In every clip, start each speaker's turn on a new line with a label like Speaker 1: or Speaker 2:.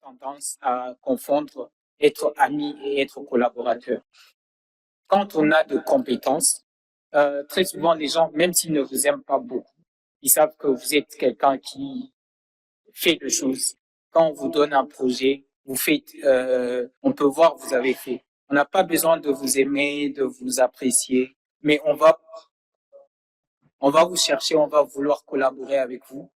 Speaker 1: tendance à confondre être ami et être collaborateur. Quand on a de compétences, très souvent les gens, même s'ils ne vous aiment pas beaucoup, ils savent que vous êtes quelqu'un qui fait des choses. Quand on vous donne un projet, vous faites, on peut voir que vous avez fait. On n'a pas besoin de vous aimer, de vous apprécier, mais on va vous chercher, on va vouloir collaborer avec vous.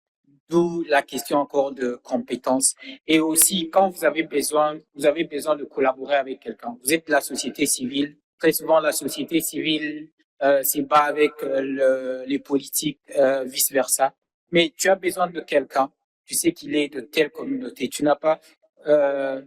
Speaker 1: D'où la question encore de compétences. Et aussi, quand vous avez besoin de collaborer avec quelqu'un. Vous êtes de la société civile. Très souvent, la société civile se bat avec les politiques, vice-versa. Mais tu as besoin de quelqu'un. Tu sais qu'il est de telle communauté. Tu n'as pas, euh,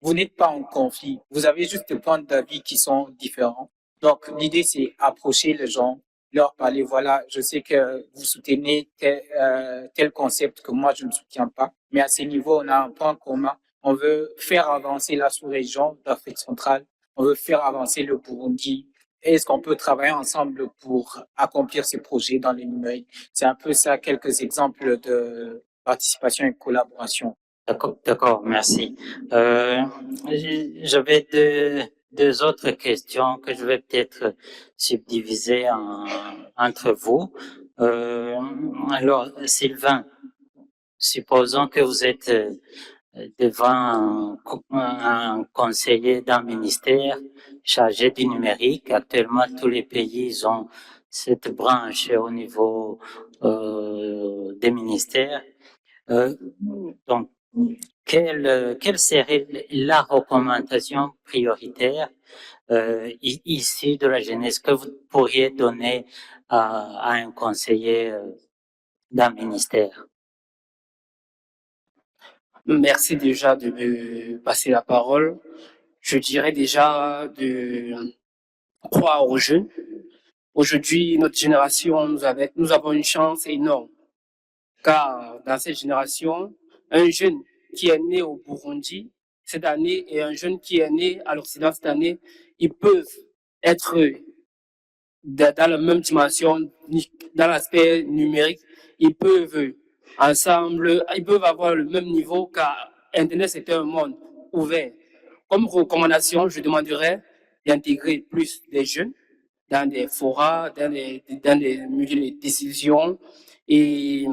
Speaker 1: vous n'êtes pas en conflit. Vous avez juste des points d'avis qui sont différents. Donc, l'idée, c'est approcher les gens, leur parler, voilà, je sais que vous soutenez tel concept que moi je ne soutiens pas, mais à ce niveau, on a un point commun. On veut faire avancer la sous-région d'Afrique centrale, on veut faire avancer le Burundi. Est-ce qu'on peut travailler ensemble pour accomplir ces projets dans le numérique? C'est un peu ça, quelques exemples de participation et collaboration.
Speaker 2: D'accord, merci. J'avais deux autres questions que je vais peut-être subdiviser entre vous. Alors, Sylvain, supposons que vous êtes devant un conseiller d'un ministère chargé du numérique. Actuellement, tous les pays ont cette branche au niveau des ministères. Donc, quelle serait la recommandation prioritaire issue de la jeunesse que vous pourriez donner à un conseiller d'un ministère?
Speaker 3: Merci déjà de me passer la parole. Je dirais déjà de croire aux jeunes. Aujourd'hui, notre génération, nous avons une chance énorme, car dans cette génération, un jeune qui est né au Burundi cette année et un jeune qui est né à l'Occident cette année, ils peuvent être dans la même dimension, dans l'aspect numérique, ils peuvent ensemble, ils peuvent avoir le même niveau car Internet c'est un monde ouvert. Comme recommandation, je demanderais d'intégrer plus des jeunes dans des forats, dans des milieux de décision et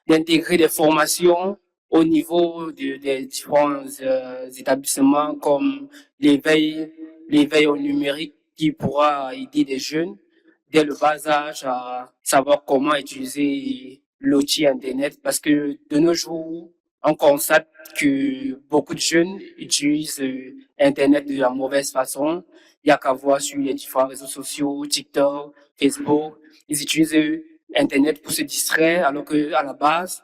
Speaker 3: d'intégrer des formations au niveau des différents établissements comme l'éveil au numérique qui pourra aider des jeunes dès le bas âge à savoir comment utiliser l'outil Internet parce que de nos jours, on constate que beaucoup de jeunes utilisent Internet de la mauvaise façon. Il n'y a qu'à voir sur les différents réseaux sociaux, TikTok, Facebook. Ils utilisent Internet pour se distraire, alors que à la base,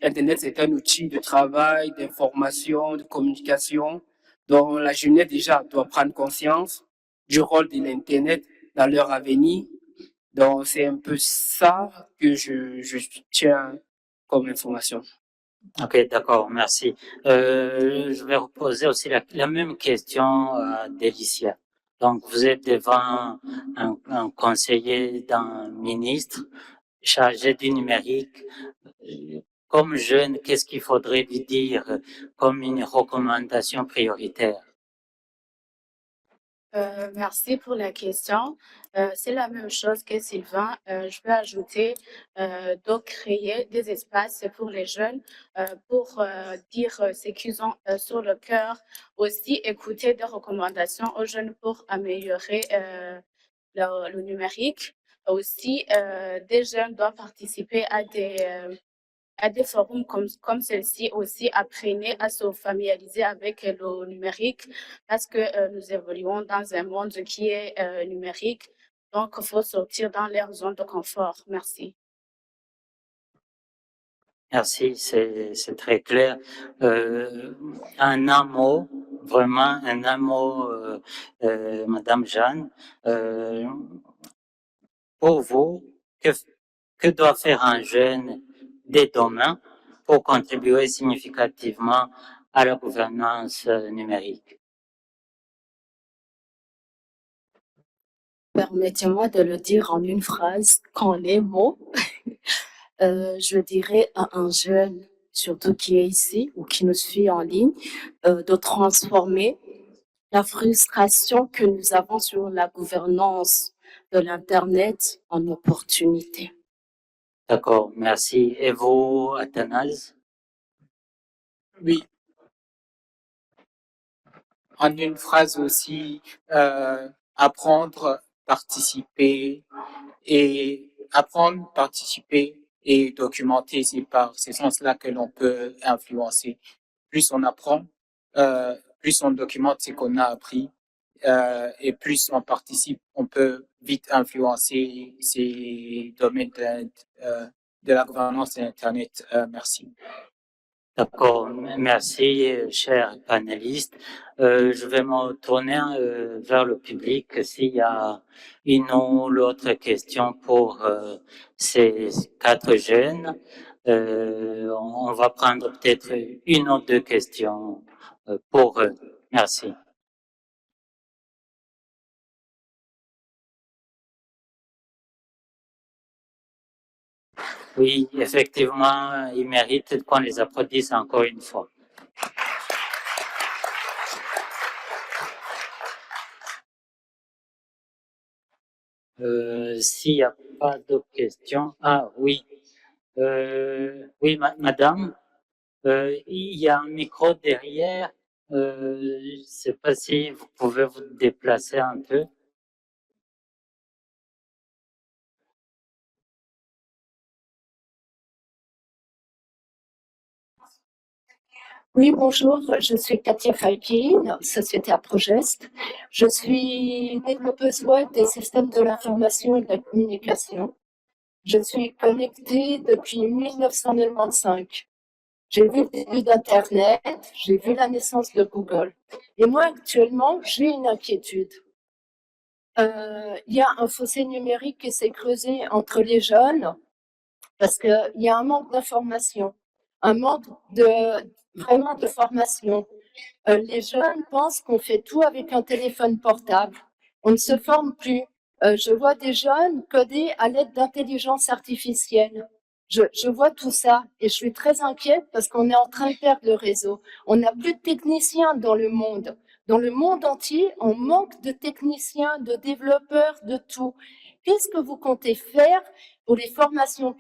Speaker 3: Internet c'est un outil de travail, d'information, de communication, dont la jeunesse déjà doit prendre conscience du rôle de l'Internet dans leur avenir. Donc c'est un peu ça que je tiens comme information.
Speaker 2: Ok, d'accord, merci. Je vais reposer aussi la même question à Délicia. Donc, vous êtes devant un conseiller d'un ministre chargé du numérique. Comme jeune, qu'est-ce qu'il faudrait lui dire comme une recommandation prioritaire?
Speaker 4: Merci pour la question. C'est la même chose que Sylvain. Je peux ajouter de créer des espaces pour les jeunes pour dire ce qu'ils ont sur le cœur. Aussi, écouter des recommandations aux jeunes pour améliorer le numérique. Aussi, des jeunes doivent participer à des forums comme celle-ci aussi, apprenez à se familiariser avec le numérique parce que nous évoluons dans un monde qui est numérique. Donc, il faut sortir dans leur zone de confort. Merci.
Speaker 2: Merci, c'est très clair. Un mot, vraiment un mot, Madame Jeanne. Pour vous, que doit faire un jeune dès demain pour contribuer significativement à la gouvernance numérique?
Speaker 5: Permettez-moi de le dire en une phrase, qu'en les mots. Je dirais à un jeune surtout qui est ici ou qui nous suit en ligne, de transformer la frustration que nous avons sur la gouvernance de l'Internet en opportunité.
Speaker 2: D'accord, merci. Et vous, Athanase?
Speaker 1: Oui. En une phrase aussi, apprendre, participer et documenter, c'est par ce sens-là que l'on peut influencer. Plus on apprend, plus on documente ce qu'on a appris, et plus on participe, on peut vite influencer ces domaines de la gouvernance de l'Internet. Merci.
Speaker 2: D'accord, merci, chers panélistes. Je vais me tourner vers le public s'il y a une ou l'autre question pour ces 4 jeunes. On va prendre peut-être une ou deux questions pour eux. Merci. Oui, effectivement, ils méritent qu'on les applaudisse encore une fois. S'il n'y a pas d'autres questions, oui, oui, madame, il y a un micro derrière. Je ne sais pas si vous pouvez vous déplacer un peu.
Speaker 6: Oui, bonjour, je suis Katia Falki, société à Progest. Je suis développeuse web des systèmes de l'information et de la communication. Je suis connectée depuis 1995. J'ai vu le début d'Internet, j'ai vu la naissance de Google. Et moi, actuellement, j'ai une inquiétude. Il y a un fossé numérique qui s'est creusé entre les jeunes parce qu'il y a un manque d'information, un manque vraiment de formation. Les jeunes pensent qu'on fait tout avec un téléphone portable. On ne se forme plus. Je vois des jeunes coder à l'aide d'intelligence artificielle. Je vois tout ça et je suis très inquiète parce qu'on est en train de perdre le réseau. On n'a plus de techniciens dans le monde. Dans le monde entier, on manque de techniciens, de développeurs, de tout. Qu'est-ce que vous comptez faire pour les formations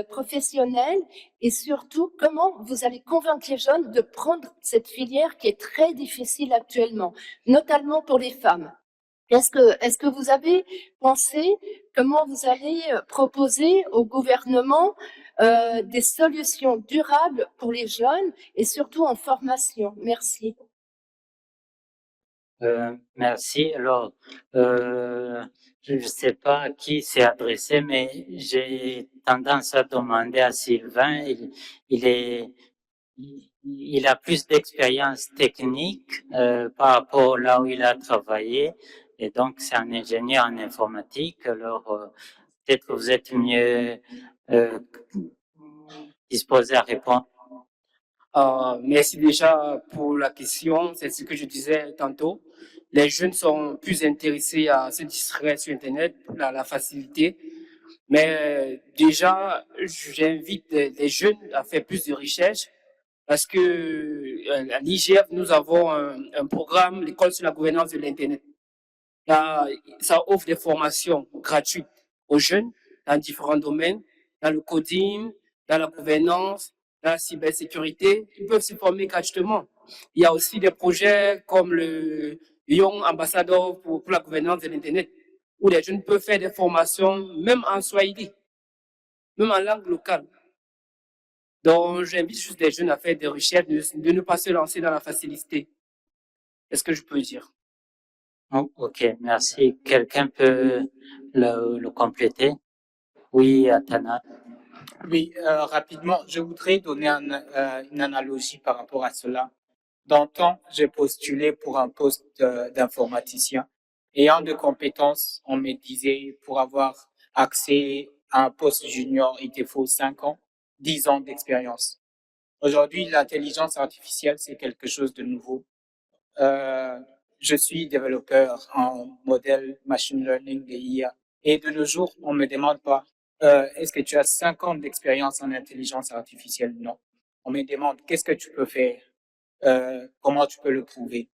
Speaker 6: professionnelles et surtout, comment vous allez convaincre les jeunes de prendre cette filière qui est très difficile actuellement, notamment pour les femmes? Est-ce que vous avez pensé comment vous allez proposer au gouvernement des solutions durables pour les jeunes et surtout en formation? Merci.
Speaker 2: Merci. Alors, je ne sais pas à qui c'est adressé, mais j'ai tendance à demander à Sylvain. Il a plus d'expérience technique par rapport là où il a travaillé, et donc c'est un ingénieur en informatique. Alors, peut-être que vous êtes mieux disposé à répondre.
Speaker 3: Merci déjà pour la question. C'est ce que je disais tantôt. Les jeunes sont plus intéressés à se distraire sur Internet pour la facilité. Mais déjà, j'invite les jeunes à faire plus de recherches parce que à l'IGF, nous avons un programme, l'école sur la gouvernance de l'Internet. Ça offre des formations gratuites aux jeunes dans différents domaines, dans le coding, dans la gouvernance, dans la cybersécurité. Ils peuvent se former gratuitement. Il y a aussi des projets comme le Young Ambassador pour la gouvernance de l'Internet, où les jeunes peuvent faire des formations, même en Swahili, même en langue locale. Donc, j'invite juste les jeunes à faire des recherches, de ne pas se lancer dans la facilité. Est-ce que je peux dire?
Speaker 2: Oh, ok, merci. Quelqu'un peut le compléter? Oui, Athana.
Speaker 1: Oui, rapidement, je voudrais donner une analogie par rapport à cela. Dans le temps, j'ai postulé pour un poste d'informaticien. Ayant de compétences, on me disait pour avoir accès à un poste junior, il te faut 5 ans, 10 ans d'expérience. Aujourd'hui, l'intelligence artificielle, c'est quelque chose de nouveau. Je suis développeur en modèle machine learning et IA. Et de nos jours, on me demande pas, est-ce que tu as 5 ans d'expérience en intelligence artificielle? Non. on me demande qu'est-ce que tu peux faire, comment tu peux le prouver.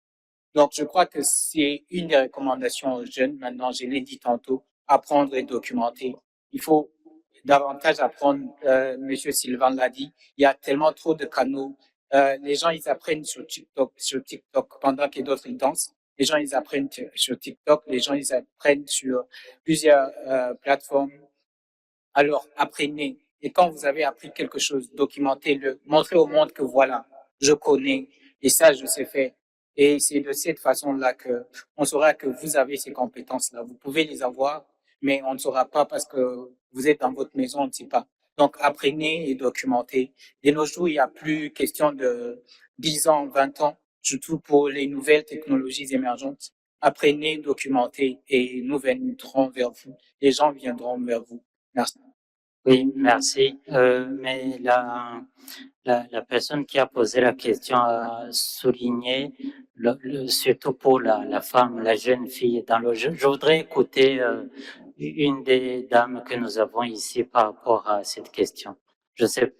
Speaker 1: Donc, je crois que c'est une des recommandations aux jeunes. Maintenant, je l'ai dit tantôt, apprendre et documenter. Il faut davantage apprendre. Monsieur Sylvain l'a dit. Il y a tellement trop de canaux. Les gens, ils apprennent sur TikTok pendant que d'autres ils dansent. Les gens, ils apprennent sur TikTok. Les gens, ils apprennent sur plusieurs plateformes. Alors, apprenez. Et quand vous avez appris quelque chose, documentez-le. Montrez au monde que voilà, je connais et ça, je sais faire. Et c'est de cette façon-là que on saura que vous avez ces compétences-là. Vous pouvez les avoir, mais on ne saura pas parce que vous êtes dans votre maison, on ne sait pas. Donc, apprenez et documentez. De nos jours, il n'y a plus question de 10 ans, 20 ans, surtout pour les nouvelles technologies émergentes. Apprenez, documentez et nous viendrons vers vous. Les gens viendront vers vous. Merci.
Speaker 2: Oui, merci. Mais la personne qui a posé la question a souligné, surtout pour la femme, la jeune fille dans le jeu. Je voudrais écouter une des dames que nous avons ici par rapport à cette question. Je sais.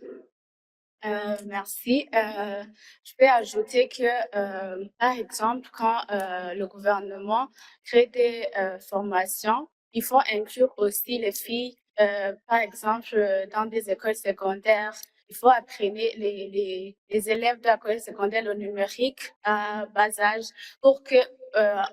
Speaker 4: Merci. Je peux ajouter que, par exemple, quand le gouvernement crée des formations, il faut inclure aussi les filles, par exemple, dans des écoles secondaires. Il faut apprendre les élèves de l'école secondaire le numérique à bas âge pour que,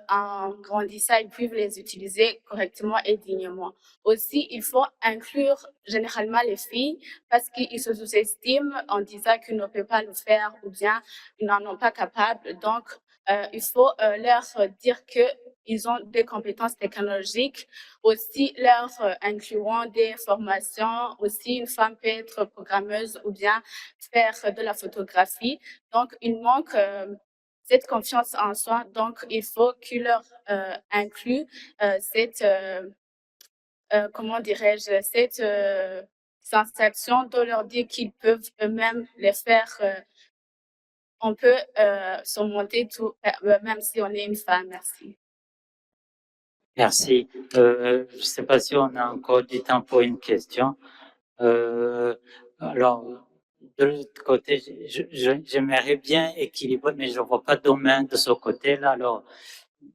Speaker 4: en grandissant, ils puissent les utiliser correctement et dignement. Aussi, il faut inclure généralement les filles parce qu'ils se sous-estiment en disant qu'ils ne peuvent pas le faire ou bien ils n'en sont pas capables. Donc, il faut leur dire que ils ont des compétences technologiques, aussi leur incluant des formations. Aussi, une femme peut être programmeuse ou bien faire de la photographie. Donc, il manque cette confiance en soi. Donc, il faut qu'il leur inclut cette, comment dirais-je, cette sensation de leur dire qu'ils peuvent eux-mêmes les faire. On peut surmonter tout, même si on est une femme. Merci.
Speaker 2: Merci. Je ne sais pas si on a encore du temps pour une question. Alors, de l'autre côté, j'aimerais bien équilibrer, mais je ne vois pas de main de ce côté-là. Alors,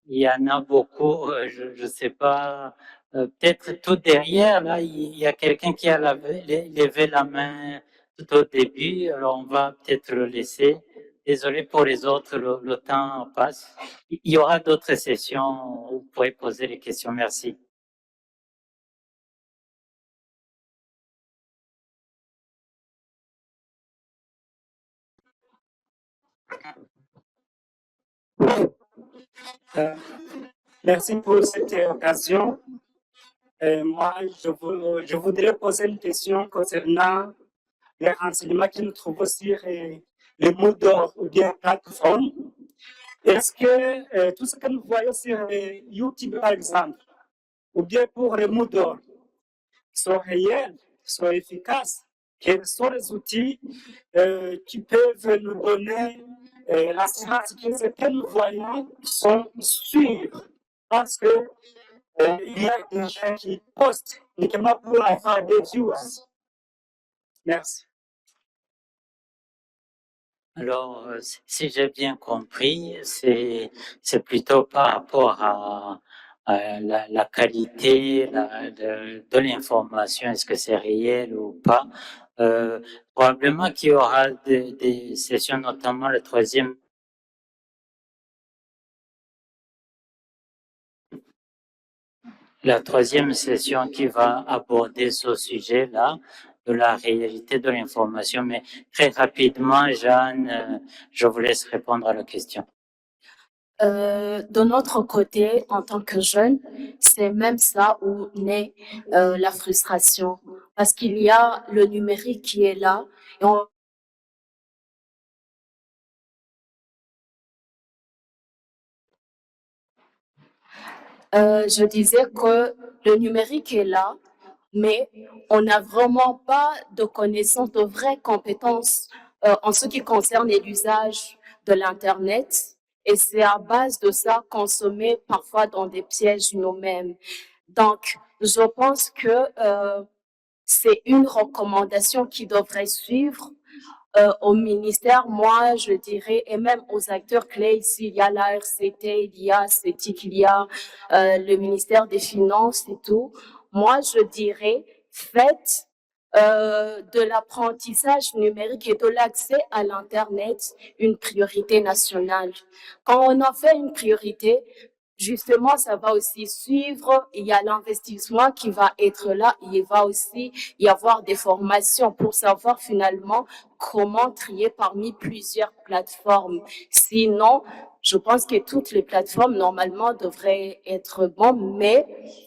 Speaker 2: il y en a beaucoup, je ne sais pas, peut-être tout derrière, là, il y a quelqu'un qui a levé la main tout au début, alors on va peut-être le laisser. Désolé pour les autres, le temps passe. Il y aura d'autres sessions où vous pourrez poser les questions. Merci.
Speaker 7: Merci pour cette occasion. Moi, je voudrais poser une question concernant les renseignements que nous trouvons sur les Moodle ou bien plateformes. Est-ce que tout ce que nous voyons sur YouTube, par exemple, ou bien pour les Moodle, sont réels, sont efficaces? Quels sont les outils qui peuvent nous donner l'assurance que ce que nous voyons sont sûrs? Parce que il y a des gens qui postent uniquement pour avoir des views. Merci.
Speaker 2: Alors, si j'ai bien compris, c'est plutôt par rapport à la qualité de l'information, est-ce que c'est réel ou pas. Probablement qu'il y aura des sessions, notamment la troisième session qui va aborder ce sujet-là, de la réalité de l'information. Mais très rapidement, Jeanne, je vous laisse répondre à la question.
Speaker 5: De notre côté, en tant que jeunes, c'est même ça où naît la frustration. Parce qu'il y a le numérique qui est là. Et je disais que le numérique est là, mais on n'a vraiment pas de connaissances, de vraies compétences en ce qui concerne l'usage de l'Internet. Et c'est à base de ça qu'on se met parfois dans des pièges nous-mêmes. Donc, je pense que c'est une recommandation qui devrait suivre au ministère, moi, je dirais, et même aux acteurs clés ici, il y a la RCT, il y a CETIC, il y a le ministère des Finances et tout. Moi, je dirais, faites de l'apprentissage numérique et de l'accès à l'Internet une priorité nationale. Quand on en fait une priorité, justement, ça va aussi suivre, il y a l'investissement qui va être là, il va aussi y avoir des formations pour savoir finalement comment trier parmi plusieurs plateformes. Sinon, je pense que toutes les plateformes, normalement, devraient être bonnes, mais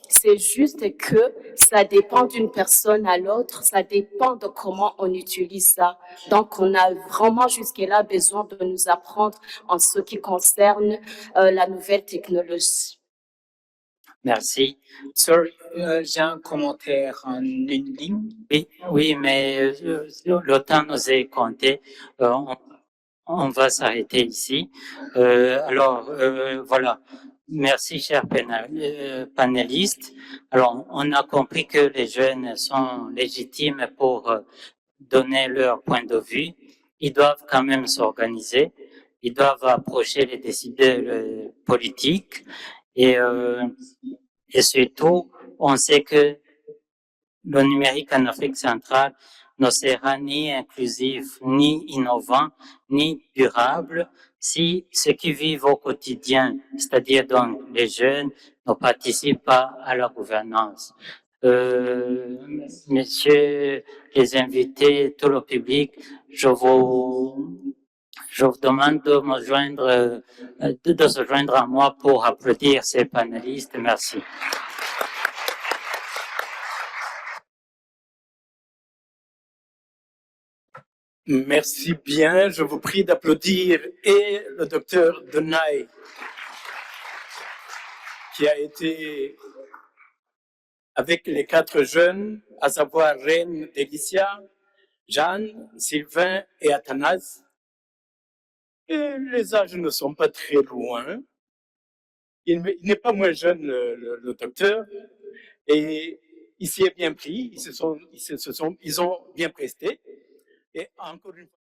Speaker 5: c'est juste que ça dépend d'une personne à l'autre, ça dépend de comment on utilise ça. Donc, on a vraiment jusque-là besoin de nous apprendre en ce qui concerne la nouvelle technologie.
Speaker 2: Merci.
Speaker 1: Sorry, j'ai un commentaire en une ligne.
Speaker 2: Oui, mais le temps nous est compté. On va s'arrêter ici. Alors, voilà. Merci, chers panélistes. Alors, on a compris que les jeunes sont légitimes pour donner leur point de vue. Ils doivent quand même s'organiser. Ils doivent approcher les décideurs politiques et surtout, on sait que le numérique en Afrique centrale ne sera ni inclusif, ni innovant, ni durable si ceux qui vivent au quotidien, c'est-à-dire donc les jeunes, ne participent pas à la gouvernance. Messieurs les invités, tout le public, je vous demande de me joindre, de se joindre à moi pour applaudir ces panélistes. Merci.
Speaker 8: Merci bien. Je vous prie d'applaudir et le docteur Denay, qui a été avec les 4 jeunes, à savoir Reine Délicia, Jeanne, Sylvain et Athanase. Et les âges ne sont pas très loin. Il n'est pas moins jeune, le docteur, et il s'y est bien pris. Ils ont bien presté. Et encore une fois,